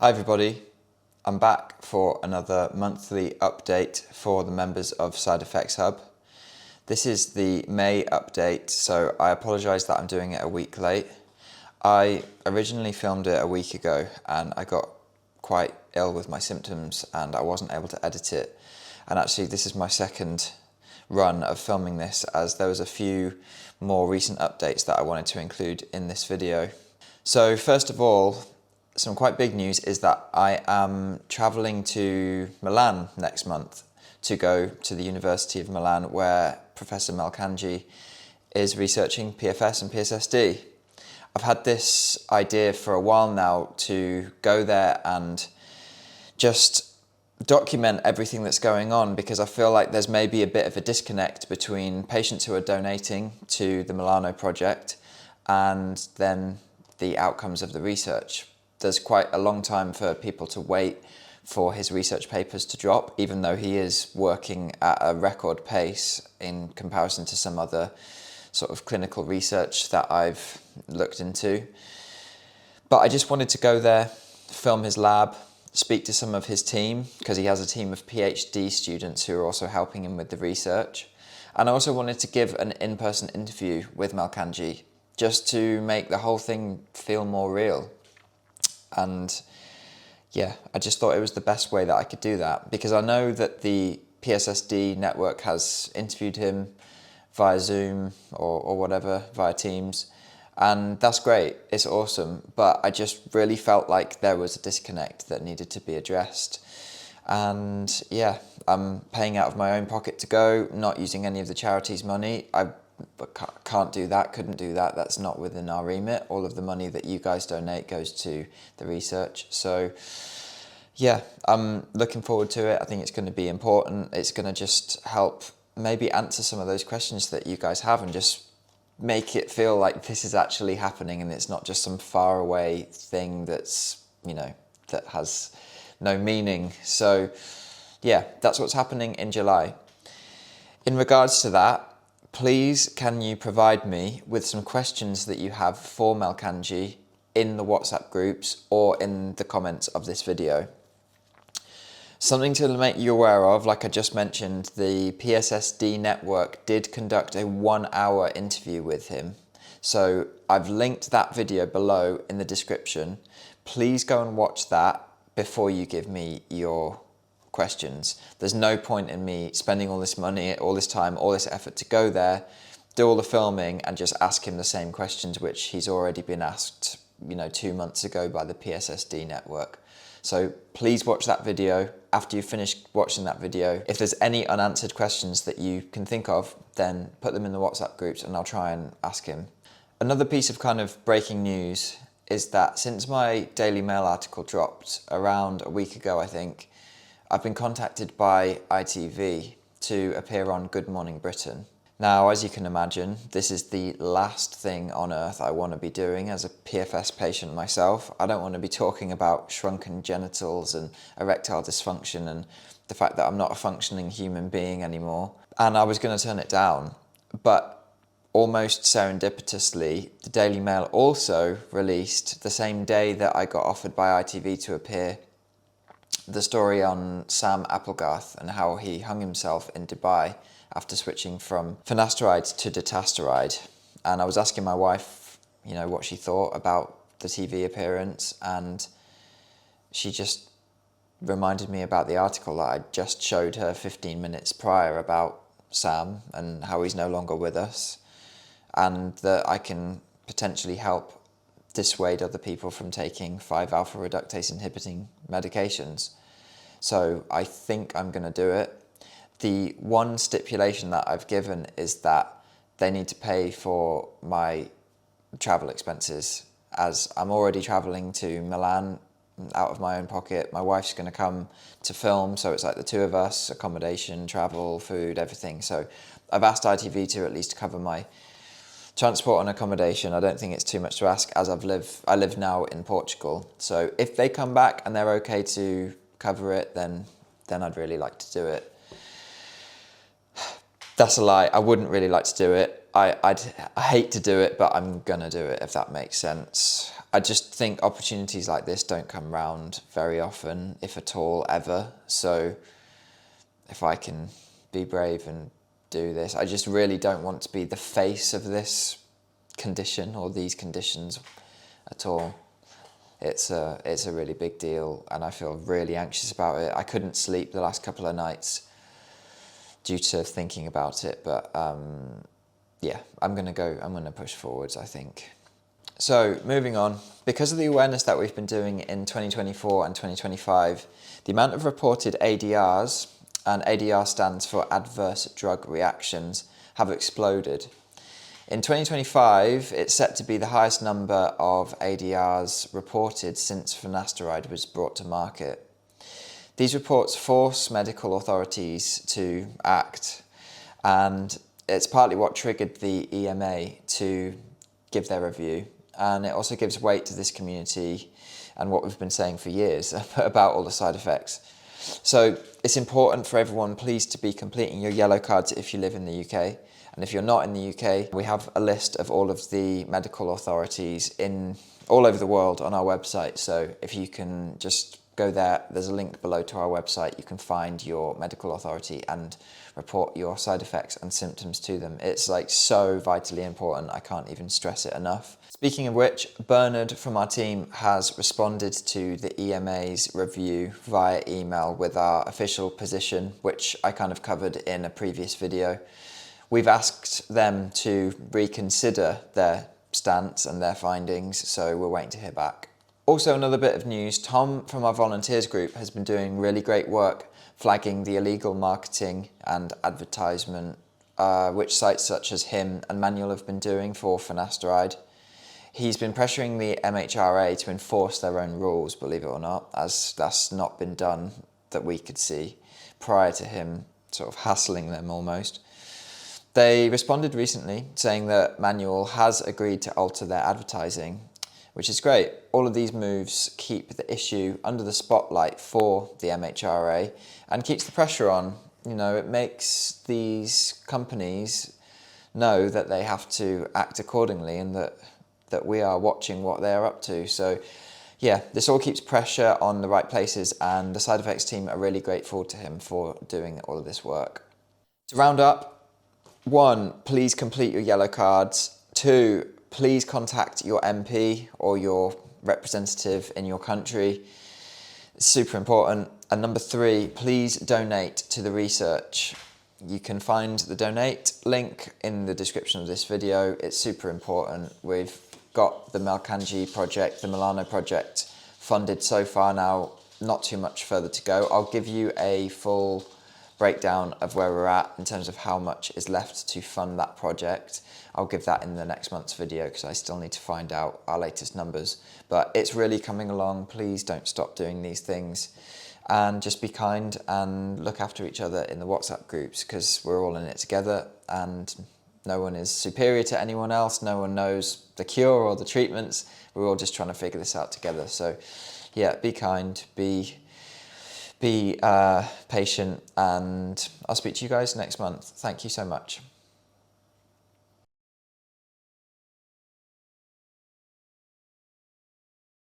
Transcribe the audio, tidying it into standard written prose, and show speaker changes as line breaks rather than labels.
Hi everybody, I'm back for another monthly update for the members of SIDEfxHUB. This is the May update, so I apologise that I'm doing it a week late. I originally filmed it a week ago and I got quite ill with my symptoms and I wasn't able to edit it. And actually this is my second run of filming this, as there was a few more recent updates that I wanted to include in this video. So first of all, some quite big news is that I am travelling to Milan next month to go to the University of Milan, where Professor Melcangi is researching PFS and PSSD. I've had this idea for a while now to go there and just document everything that's going on, because I feel like there's maybe a bit of a disconnect between patients who are donating to the Milano project and then the outcomes of the research. There's quite a long time for people to wait for his research papers to drop, even though he is working at a record pace in comparison to some other sort of clinical research that I've looked into. But I just wanted to go there, film his lab, speak to some of his team, because he has a team of PhD students who are also helping him with the research. And I also wanted to give an in-person interview with Melcangi, just to make the whole thing feel more real. And yeah, I just thought it was the best way that I could do that, because I know that the PSSD network has interviewed him via Zoom or whatever, via Teams, and that's great, it's awesome, but I just really felt like there was a disconnect that needed to be addressed. And yeah, I'm paying out of my own pocket to go, not using any of the charity's money. I can't do that, couldn't do that, that's not within our remit. All of the money that you guys donate goes to the research. So yeah, I'm looking forward to it. I think it's going to be important. It's going to just help maybe answer some of those questions that you guys have and just make it feel like this is actually happening and it's not just some faraway thing that's, you know, that has no meaning. So yeah, that's what's happening in July. In regards to that, please can you provide me with some questions that you have for Melcangi in the WhatsApp groups or in the comments of this video. Something to make you aware of, like I just mentioned, the PSSD network did conduct a 1-hour interview with him. So I've linked that video below in the description. Please go and watch that before you give me your questions. There's no point in me spending all this money, all this time, all this effort to go there, do all the filming and just ask him the same questions which he's already been asked, 2 months ago by the PSSD network. So please watch that video. After you finish watching that video, if there's any unanswered questions that you can think of, then put them in the WhatsApp groups and I'll try and ask him. Another piece of kind of breaking news is that since my Daily Mail article dropped around a week ago, I think, I've been contacted by ITV to appear on Good Morning Britain. Now, as you can imagine, this is the last thing on earth I want to be doing as a PFS patient myself. I don't want to be talking about shrunken genitals and erectile dysfunction and the fact that I'm not a functioning human being anymore. And I was going to turn it down, but almost serendipitously, the Daily Mail also released, the same day that I got offered by ITV to appear, the story on Sam Applegarth and how he hung himself in Dubai after switching from Finasteride to Dutasteride. And I was asking my wife, what she thought about the TV appearance, and she just reminded me about the article that I just showed her 15 minutes prior about Sam and how he's no longer with us, and that I can potentially help dissuade other people from taking 5-alpha reductase inhibiting medications. So I think I'm going to do it. The one stipulation that I've given is that they need to pay for my travel expenses, as I'm already travelling to Milan out of my own pocket. My wife's going to come to film, so it's like the two of us, accommodation, travel, food, everything. So I've asked ITV to at least cover my transport and accommodation. I don't think it's too much to ask, as I live now in Portugal. So if they come back and they're okay to cover it, then I'd really like to do it. That's a lie. I wouldn't really like to do it. I hate to do it, but I'm gonna do it, if that makes sense. I just think opportunities like this don't come round very often, if at all, ever. So if I can be brave and do this, I just really don't want to be the face of this condition or these conditions at all. It's a really big deal, and I feel really anxious about it. I couldn't sleep the last couple of nights due to thinking about it, but yeah, I'm gonna push forwards, I think. So moving on, because of the awareness that we've been doing in 2024 and 2025, the amount of reported ADRs, and ADR stands for adverse drug reactions, have exploded. In 2025, it's set to be the highest number of ADRs reported since finasteride was brought to market. These reports force medical authorities to act, and it's partly what triggered the EMA to give their review. And it also gives weight to this community and what we've been saying for years about all the side effects. So it's important for everyone, please, to be completing your yellow cards if you live in the UK. And if you're not in the UK, we have a list of all of the medical authorities all over the world on our website. So if you can just go there, there's a link below to our website. You can find your medical authority and report your side effects and symptoms to them. It's like so vitally important. I can't even stress it enough. Speaking of which, Bernard from our team has responded to the EMA's review via email with our official position, which I kind of covered in a previous video. We've asked them to reconsider their stance and their findings, so we're waiting to hear back. Also, another bit of news, Tom from our volunteers group has been doing really great work flagging the illegal marketing and advertisement which sites such as him and Manual have been doing for finasteride. He's been pressuring the MHRA to enforce their own rules, believe it or not, as that's not been done that we could see prior to him sort of hassling them almost. They responded recently saying that Manual has agreed to alter their advertising, which is great. All of these moves keep the issue under the spotlight for the MHRA and keeps the pressure on. You know, it makes these companies know that they have to act accordingly and that we are watching what they're up to. So yeah, this all keeps pressure on the right places, and the side effects team are really grateful to him for doing all of this work. To round up, 1, please complete your yellow cards. 2, please contact your MP or your representative in your country. It's super important. And number 3, please donate to the research. You can find the donate link in the description of this video. It's super important. We've got the Melcangi project, the Milano project funded so far now, not too much further to go. I'll give you a full breakdown of where we're at in terms of how much is left to fund that project. I'll give that in the next month's video because I still need to find out our latest numbers. But it's really coming along. Please don't stop doing these things, and just be kind and look after each other in the WhatsApp groups, because we're all in it together and no one is superior to anyone else. No one knows the cure or the treatments. We're all just trying to figure this out together. So yeah, be kind, be patient, and I'll speak to you guys next month. Thank you so much.